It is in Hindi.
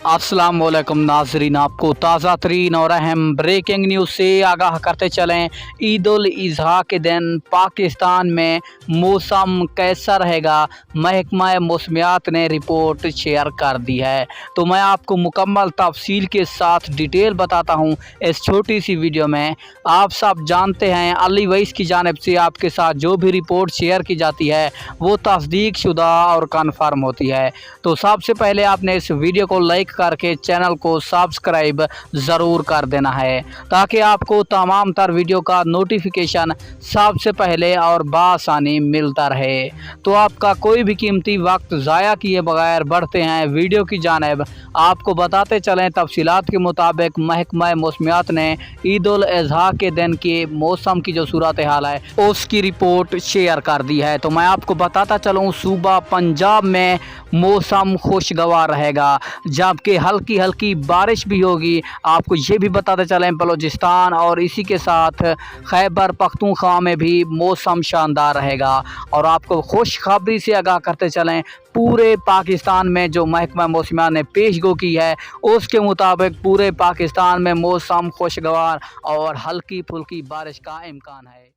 अस्सलाम वालेकुम नाजरीन, आपको ताज़ा तरीन और अहम ब्रेकिंग न्यूज़ से आगाह करते चलें। ईद उल अज़हा के दिन पाकिस्तान में मौसम कैसा रहेगा, महकमा मौसमियात ने रिपोर्ट शेयर कर दी है। तो मैं आपको मुकम्मल तफसील के साथ डिटेल बताता हूं इस छोटी सी वीडियो में। आप सब जानते हैं अली वैस की जानिब से आपके साथ जो भी रिपोर्ट शेयर की जाती है वो तस्दीक शुदा और कन्फर्म होती है। तो सबसे पहले आपने इस वीडियो को लाइक करके चैनल को सब्सक्राइब ज़रूर कर देना है ताकि आपको तमाम तर वीडियो का नोटिफिकेशन सबसे पहले और बासानी मिलता रहे। तो आपका कोई भी कीमती वक्त ज़ाया किए बगैर बढ़ते हैं वीडियो की जानिब। आपको बताते चलें तफसीलात के मुताबिक महकमा मौसमियात ने ईद उल अज़हा के दिन के मौसम की जो सूरत हाल है उसकी रिपोर्ट शेयर कर दी है। तो मैं आपको बताता चलूँ सूबा पंजाब में मौसम खुशगवार रहेगा जबकि हल्की हल्की बारिश भी होगी। आपको ये भी बताते चलें बलूचिस्तान और इसी के साथ खैबर पख्तूनख्वा में भी मौसम शानदार रहेगा। और आपको खुशखबरी से आगाह करते चलें पूरे पाकिस्तान में जो महकमा मौसमियात ने पेशगो की है उसके मुताबिक पूरे पाकिस्तान में मौसम खुशगवार और हल्की फुल्की बारिश का इम्कान है।